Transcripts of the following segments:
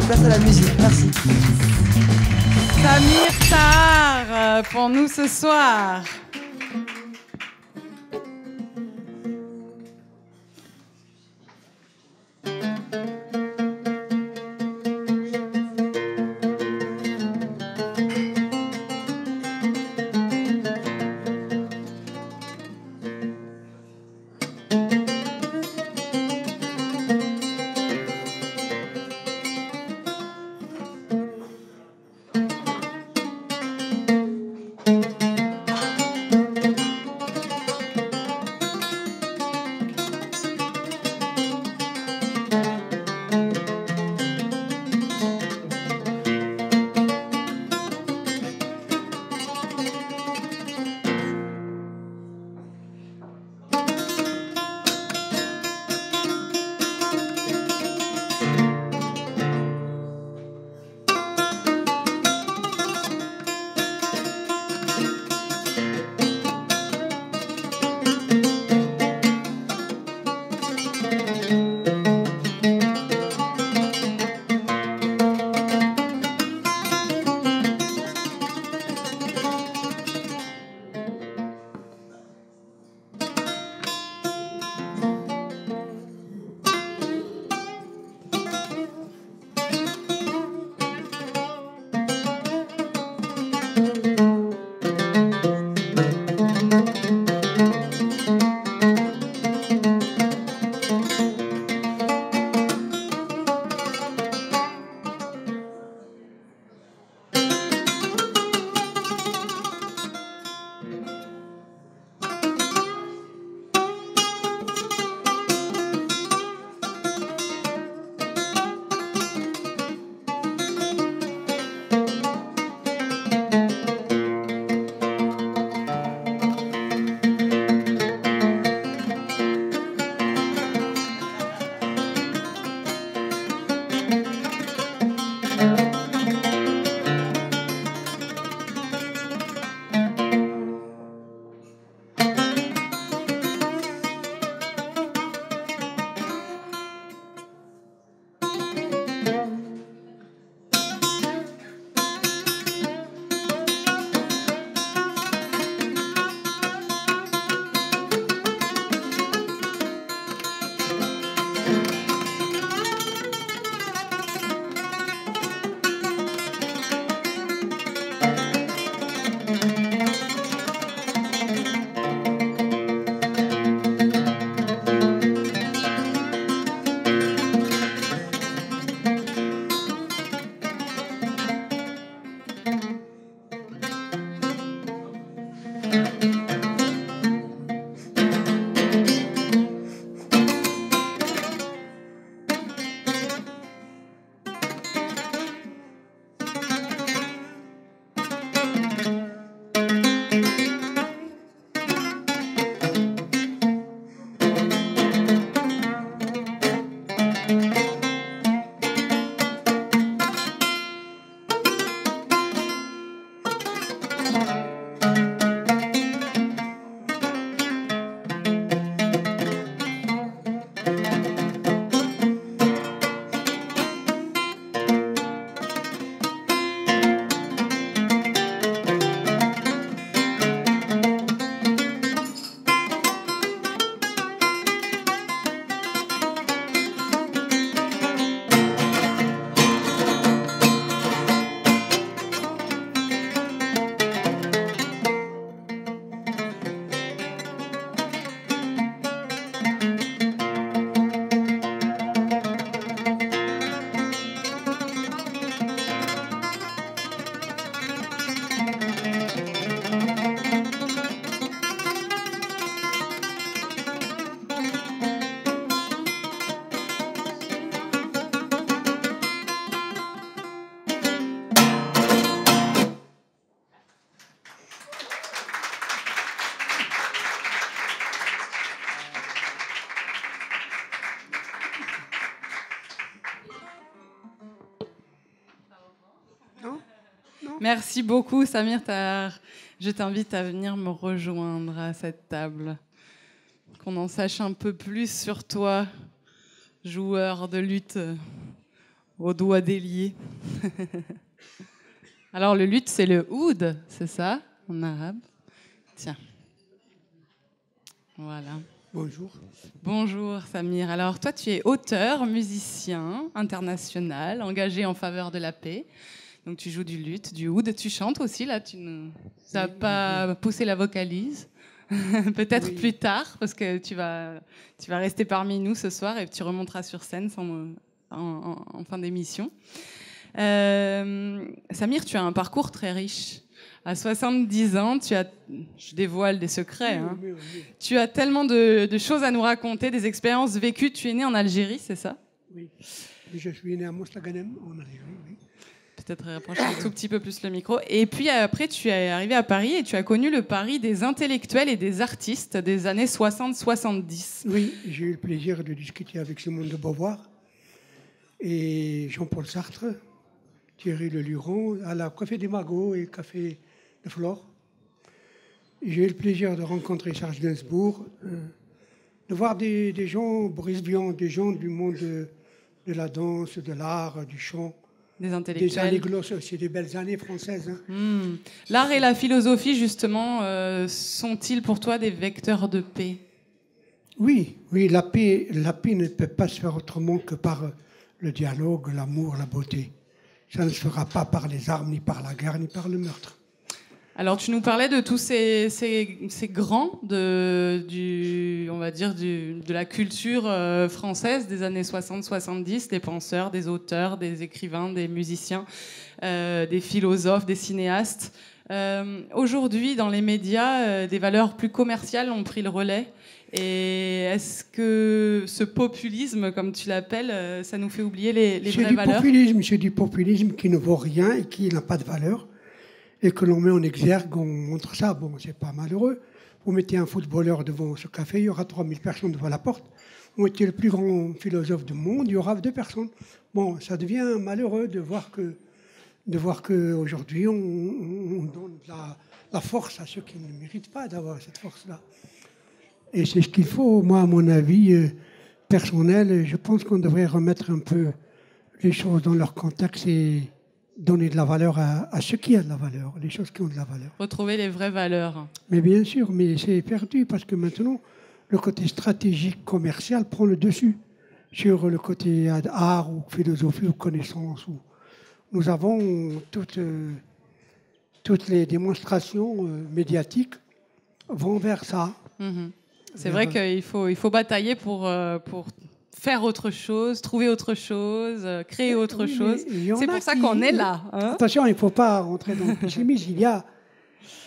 place à la musique. Merci. Samir Tahar pour nous ce soir. Merci beaucoup, Samir Tahar. Je t'invite à venir me rejoindre à cette table. Qu'on en sache un peu plus sur toi, joueur de luth aux doigts déliés. Alors, le luth, c'est le oud, c'est ça, en arabe? Tiens. Voilà. Bonjour. Bonjour Samir. Alors toi tu es auteur, musicien international, engagé en faveur de la paix. Donc tu joues du luth, du oud, tu chantes aussi là, tu n'as pas poussé la vocalise. Peut-être plus tard parce que tu vas rester parmi nous ce soir et tu remonteras sur scène en fin d'émission. Samir, tu as un parcours très riche. À 70 ans, je dévoile des secrets, hein. Oui. Tu as tellement de choses à nous raconter, des expériences vécues. Tu es né en Algérie, c'est ça? Oui, je suis né à Mostaganem, en Algérie, oui. Peut-être rapprocher un tout petit peu plus le micro. Et puis après, tu es arrivé à Paris et tu as connu le Paris des intellectuels et des artistes des années 60-70. Oui, j'ai eu le plaisir de discuter avec Simone de Beauvoir et Jean-Paul Sartre, Thierry Le Luron, à la Café des Magots et Café de Flore. J'ai eu le plaisir de rencontrer Serge Gainsbourg, de voir des gens, Boris Vian, des gens du monde de la danse, de l'art, du chant. Des intellectuels. Des années glosses, c'est des belles années françaises. Hein. L'art et la philosophie, justement, sont-ils pour toi des vecteurs de paix? Oui, la paix ne peut pas se faire autrement que par le dialogue, l'amour, la beauté. Ça ne se fera pas par les armes, ni par la guerre, ni par le meurtre. Alors, tu nous parlais de tous ces grands on va dire, de la culture française des années 60-70, des penseurs, des auteurs, des écrivains, des musiciens, des philosophes, des cinéastes. Aujourd'hui, dans les médias, des valeurs plus commerciales ont pris le relais. Et est-ce que ce populisme, comme tu l'appelles, ça nous fait oublier les vraies valeurs? C'est du populisme qui ne vaut rien et qui n'a pas de valeur. Et que l'on met en exergue, on montre ça. Bon, c'est pas malheureux. Vous mettez un footballeur devant ce café, il y aura 3000 personnes devant la porte. Vous mettez le plus grand philosophe du monde, il y aura 2 personnes. Bon, ça devient malheureux de voir que aujourd'hui on donne la force à ceux qui ne méritent pas d'avoir cette force-là. Et c'est ce qu'il faut, moi, à mon avis personnel, je pense qu'on devrait remettre un peu les choses dans leur contexte et donner de la valeur à ce qui a de la valeur, les choses qui ont de la valeur. Retrouver les vraies valeurs. Mais bien sûr, mais c'est perdu parce que maintenant, le côté stratégique, commercial prend le dessus sur le côté art ou philosophie ou connaissance. Nous avons toutes les démonstrations médiatiques vont vers ça. C'est vrai qu'il faut batailler pour faire autre chose, trouver autre chose, créer autre chose. C'est pour ça qu'on est là. Hein. Attention, il ne faut pas rentrer dans le pessimisme.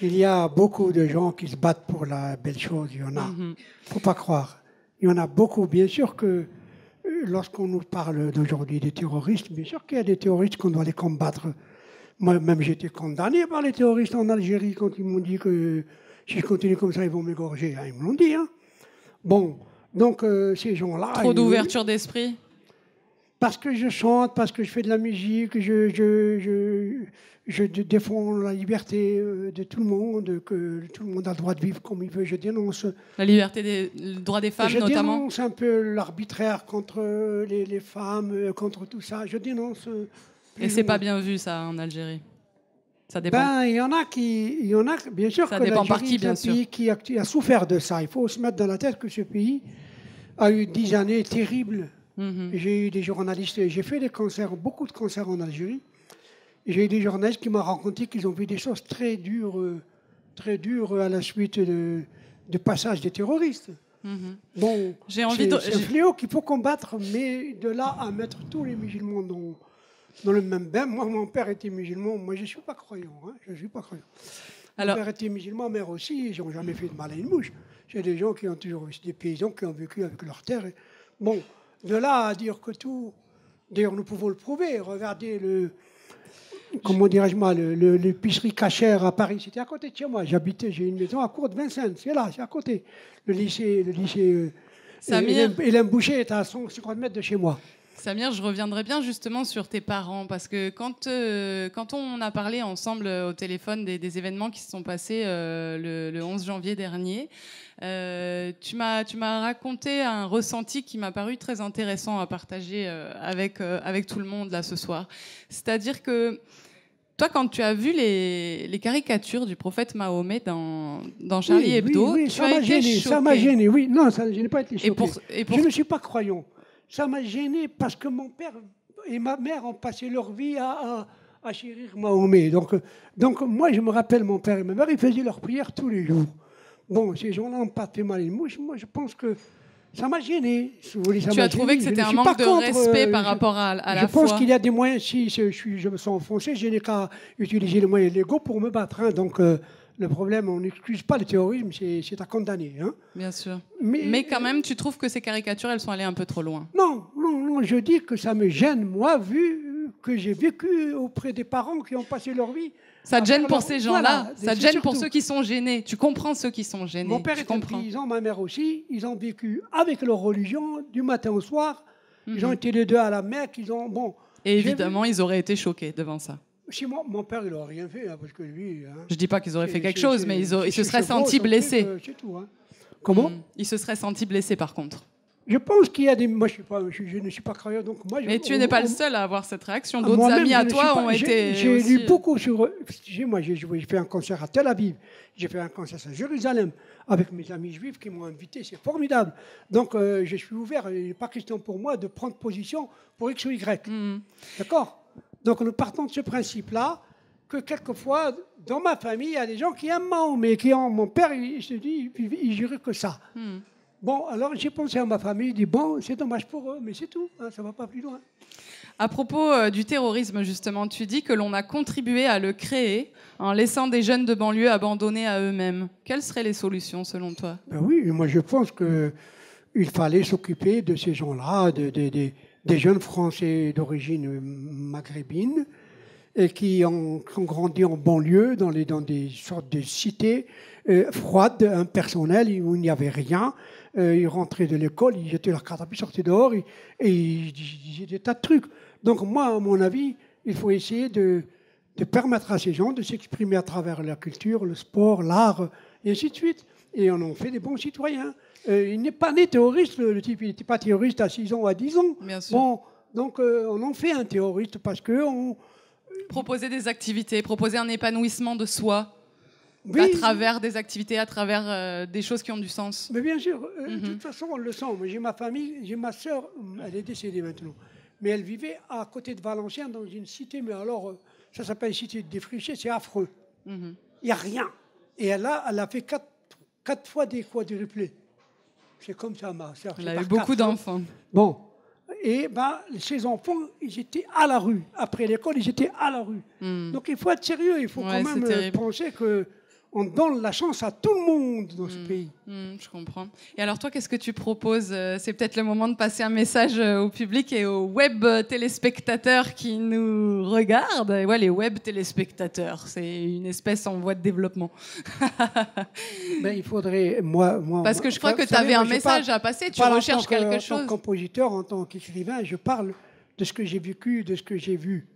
Il y a beaucoup de gens qui se battent pour la belle chose. Il y en a. Il ne faut pas croire. Il y en a beaucoup. Bien sûr que lorsqu'on nous parle d'aujourd'hui des terroristes, bien sûr qu'il y a des terroristes qu'on doit les combattre. Moi-même, j'ai été condamné par les terroristes en Algérie quand ils m'ont dit que si je continue comme ça, ils vont m'égorger. Ils me l'ont dit. Hein. Bon. Donc, ces gens-là... Trop d'ouverture d'esprit? Parce que je chante, parce que je fais de la musique, je défends la liberté de tout le monde, que tout le monde a le droit de vivre comme il veut. Je dénonce... La liberté, le droit des femmes, notamment? Je dénonce un peu l'arbitraire contre les femmes, contre tout ça. Je dénonce... Et c'est pas bien vu, ça, en Algérie? Ça dépend. Il y en a, bien sûr, ça que dépend par l'Algérie est un pays qui a souffert de ça. Il faut se mettre dans la tête que ce pays a eu 10 années terribles. J'ai eu des journalistes, j'ai fait des concerts, beaucoup de concerts en Algérie. J'ai eu des journalistes qui m'ont raconté qu'ils ont vu des choses très dures à la suite de passage des terroristes. Bon, c'est un fléau qu'il faut combattre, mais de là à mettre tous les musulmans dans le même bain. Moi, mon père était musulman. Moi, je ne suis pas croyant. Hein, je suis pas croyant. Mon père était musulman, ma mère aussi. Ils n'ont jamais fait de mal à une mouche. J'ai des gens qui ont toujours... des paysans qui ont vécu avec leur terre. Bon, de là à dire que tout... D'ailleurs, nous pouvons le prouver. Regardez comment dirais-je moi, l'épicerie cachère à Paris. C'était à côté de chez moi. J'ai une maison à Cour de Vincennes. C'est là, c'est à côté. Le lycée Hélène Boucher est à 150 mètres de chez moi. Samir, je reviendrai bien justement sur tes parents, parce que quand on a parlé ensemble au téléphone des événements qui se sont passés le 11 janvier dernier, tu m'as raconté un ressenti qui m'a paru très intéressant à partager avec tout le monde là ce soir. C'est-à-dire que toi, quand tu as vu les caricatures du prophète Mahomet dans Charlie Hebdo, tu as été choqué. Ça m'a gêné, oui. Non, je n'ai pas été choqué. Je ne suis pas croyant. Ça m'a gêné parce que mon père et ma mère ont passé leur vie à chérir Mahomet. Donc moi, je me rappelle, mon père et ma mère, ils faisaient leurs prières tous les jours. Bon, ces gens-là n'ont pas fait mal à une mouche. Moi, je pense que ça m'a gêné. Si vous voulez, tu as trouvé que c'était un manque de respect par rapport à la foi. Je pense qu'il y a des moyens. Si je me sens enfoncé, je n'ai qu'à utiliser les moyens légaux pour me battre. Hein. Donc, le problème, on n'excuse pas le terrorisme, c'est à condamner. Hein. Bien sûr. Mais quand même, tu trouves que ces caricatures, elles sont allées un peu trop loin? Non, je dis que ça me gêne, moi, vu que j'ai vécu auprès des parents qui ont passé leur vie. Ça te gêne pour ces gens-là, ça te gêne pour ceux qui sont gênés. Tu comprends ceux qui sont gênés. Mon père était un paysan, ma mère aussi. Ils ont vécu avec leur religion du matin au soir. Ils ont été les deux à la Mecque. Et évidemment, ils auraient été choqués devant ça. Si mon père, il n'aurait rien fait, hein, parce que lui... Hein, je ne dis pas qu'ils auraient fait quelque chose, mais ils se seraient sentis blessés. C'est tout. Hein. Comment Ils se seraient sentis blessés, par contre. Je pense qu'il y a des... Moi, je ne suis pas croyant, donc moi... Mais tu n'es pas le seul à avoir cette réaction. D'autres amis à toi ont été... J'ai lu beaucoup sur... Moi, j'ai fait un concert à Tel Aviv. J'ai fait un concert à Jérusalem avec mes amis juifs qui m'ont invité. C'est formidable. Donc, je suis ouvert. Il n'est pas question pour moi de prendre position pour X ou Y. D'accord ? Donc, nous partons de ce principe-là, que quelquefois, dans ma famille, il y a des gens qui aiment Mahomet, mon père, il se dit, il jurait que ça. Bon, alors j'ai pensé à ma famille, je dis, bon, c'est dommage pour eux, mais c'est tout, hein, ça ne va pas plus loin. À propos du terrorisme, justement, tu dis que l'on a contribué à le créer en laissant des jeunes de banlieue abandonnés à eux-mêmes. Quelles seraient les solutions, selon toi? Ben oui, moi je pense qu'il fallait s'occuper de ces gens-là, des jeunes Français d'origine maghrébine, et qui ont grandi en banlieue, dans des sortes de cités froides, impersonnelles, où il n'y avait rien. Ils rentraient de l'école, ils jetaient leur carte à pied, sortaient dehors, et ils disaient des tas de trucs. Donc moi, à mon avis, il faut essayer de permettre à ces gens de s'exprimer à travers la culture, le sport, l'art, et ainsi de suite. Et on en fait des bons citoyens. Il n'est pas né terroriste, le type, il n'était pas terroriste à 6 ans ou à 10 ans. Bien sûr. Bon, donc on en fait un terroriste parce que... Proposer des activités, proposer un épanouissement de soi, oui, à travers des activités, à travers des choses qui ont du sens. Mais bien sûr, de toute façon, on le sent. Moi, j'ai ma famille, j'ai ma sœur, elle est décédée maintenant, mais elle vivait à côté de Valenciennes, dans une cité, mais alors, ça s'appelle cité défrichée, c'est affreux. Il n'y a rien. Et elle a fait quatre fois des quadruplés. C'est comme ça, ma sœur. Elle avait beaucoup d'enfants. Bon. Et ces enfants, ils étaient à la rue. Après l'école, ils étaient à la rue. Donc il faut être sérieux. Il faut quand même penser qu'on donne la chance à tout le monde dans ce pays. Je comprends. Et alors toi, qu'est-ce que tu proposes? C'est peut-être le moment de passer un message au public et aux web téléspectateurs qui nous regardent. Et ouais, les web téléspectateurs, c'est une espèce en voie de développement. Mais il faudrait... Parce que je crois que tu avais un message à passer, tu recherches quelque chose. En tant que compositeur, en tant qu'écrivain, je parle de ce que j'ai vécu, de ce que j'ai vu.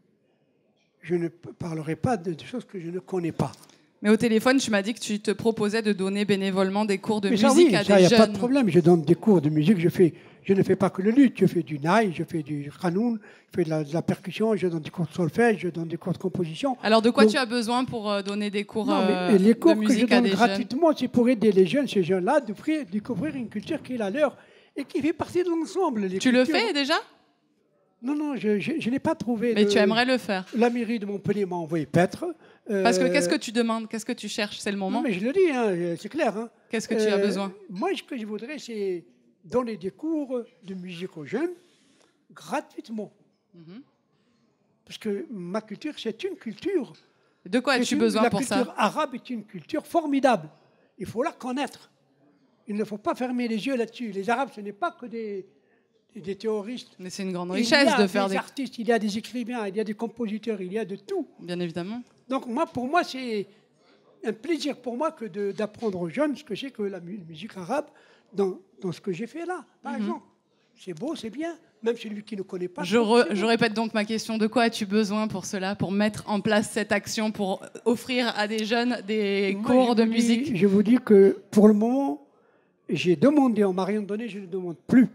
Je ne parlerai pas de choses que je ne connais pas. Mais au téléphone, tu m'as dit que tu te proposais de donner bénévolement des cours de musique à des jeunes. Il n'y a pas de problème. Je donne des cours de musique. Je ne fais pas que le luth. Je fais du naï, je fais du qanoun, je fais de la percussion, je donne des cours de solfège, je donne des cours de composition. Alors, de quoi tu as besoin pour donner des cours de musique à des jeunes? Les cours que je donne gratuitement, c'est pour aider les jeunes, ces jeunes-là, de découvrir une culture qui est la leur et qui fait partie de l'ensemble. Tu le fais déjà? Non, je n'ai pas trouvé... Mais tu aimerais le faire? La mairie de Montpellier m'a envoyé paître. Parce que qu'est-ce que tu demandes? Qu'est-ce que tu cherches? C'est le moment? Non, mais je le dis, hein, c'est clair. Hein. Qu'est-ce que tu as besoin? Moi, ce que je voudrais, c'est donner des cours de musique aux jeunes gratuitement. Parce que ma culture, c'est une culture. De quoi as-tu besoin pour ça? La culture arabe est une culture formidable. Il faut la connaître. Il ne faut pas fermer les yeux là-dessus. Les Arabes, ce n'est pas que des terroristes. Mais c'est une grande richesse de faire des artistes, il y a des écrivains, il y a des compositeurs, il y a de tout. Bien évidemment. Donc pour moi, c'est un plaisir pour moi que d'apprendre aux jeunes ce que c'est que la musique arabe dans ce que j'ai fait là, par exemple. C'est beau, c'est bien. même celui qui ne connaît pas. Je répète donc ma question. De quoi as-tu besoin pour cela, pour mettre en place cette action, pour offrir à des jeunes des cours de musique? Je vous dis que pour le moment, j'ai demandé, on m'a rien donné, je ne demande plus.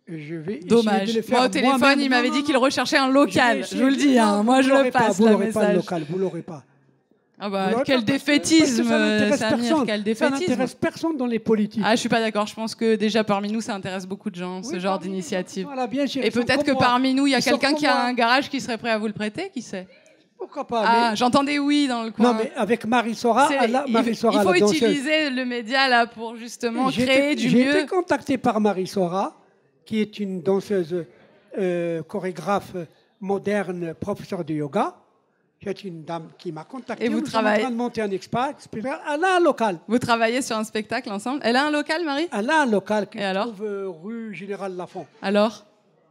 Je vais Dommage. De le faire moi, au téléphone, il m'avait dit qu'il recherchait un local. Je vous le dis, hein. Moi, je le passe, le message. Vous l'aurez pas. Ah bah, quel défaitisme, Samir, quel défaitisme. Ça n'intéresse personne dans les politiques. Ah, je suis pas d'accord. Je pense que déjà parmi nous, ça intéresse beaucoup de gens, ce genre d'initiative. Voilà, bien sûr. Et peut-être que parmi nous, il y a quelqu'un qui a un garage qui serait prêt à vous le prêter, qui sait? Pourquoi pas? Ah, j'entendais oui dans le coin. Non, mais avec Marie Sora, il faut utiliser le média là pour justement créer du mieux. J'ai été contacté par Marie Sora, qui est une danseuse chorégraphe moderne, professeure de yoga. C'est une dame qui m'a contacté. Et vous travaillez en train de monter un spectacle. Elle a un local. Vous travaillez sur un spectacle ensemble? Elle a un local, Marie? Elle a un local qui se trouve rue Général Lafont. Alors?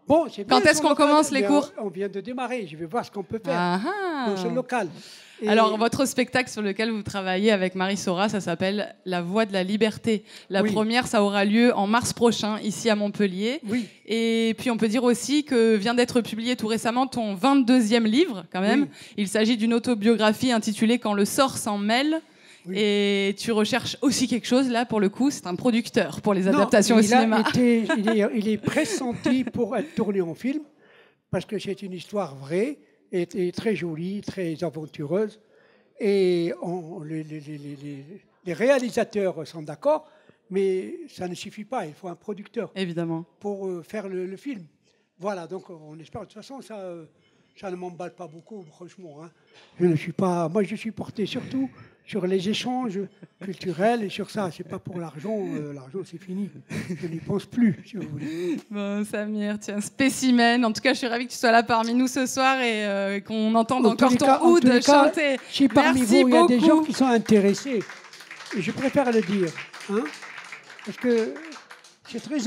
Bon, quand est-ce qu'on commence les cours? On vient de démarrer. Je vais voir ce qu'on peut faire dans ce local. Et alors, votre spectacle sur lequel vous travaillez avec Marie Sora, ça s'appelle La Voix de la Liberté. La première, ça aura lieu en mars prochain, ici à Montpellier. Oui. Et puis, on peut dire aussi que vient d'être publié tout récemment ton 22e livre, quand même. Oui. Il s'agit d'une autobiographie intitulée Quand le sort s'en mêle. Oui. Et tu recherches aussi quelque chose, là, pour le coup, c'est un producteur pour les adaptations au cinéma. Il est pressenti pour être tourné en film, parce que c'est une histoire vraie. Et très jolie, très aventureuse. Et les réalisateurs sont d'accord, mais ça ne suffit pas. Il faut un producteur. Évidemment. Pour faire le film. Voilà, donc on espère. De toute façon, ça ne m'emballe pas beaucoup, franchement. Hein. Moi, je suis porté surtout sur les échanges culturels et sur ça. C'est pas pour l'argent. L'argent, c'est fini. Je n'y pense plus, si vous voulez. Bon, Samir, tu es un spécimen. En tout cas, je suis ravie que tu sois là parmi nous ce soir et qu'on entende encore ton oud chanter. Si parmi vous, il y a des gens qui sont intéressés, et je préfère le dire, hein, parce que c'est très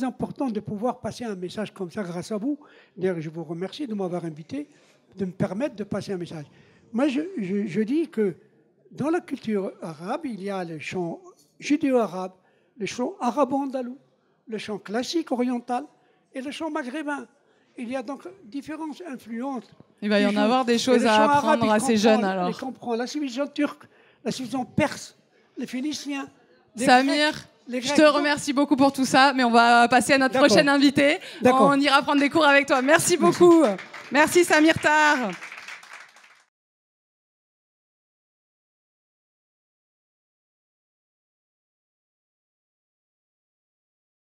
important de pouvoir passer un message comme ça grâce à vous. D'ailleurs, je vous remercie de m'avoir invité, de me permettre de passer un message. Moi, je dis que dans la culture arabe, il y a le chant judéo-arabe, le chant arabo-andalou, le chant classique oriental et le chant maghrébin. Il y a donc différentes influences. Il va y en avoir des choses à apprendre à ces jeunes, alors. Il comprend la civilisation turque, la civilisation perse, les Phéniciens. Samir, je te remercie beaucoup pour tout ça, mais on va passer à notre prochaine invité. On ira prendre des cours avec toi. Merci beaucoup. Merci Samir Tar.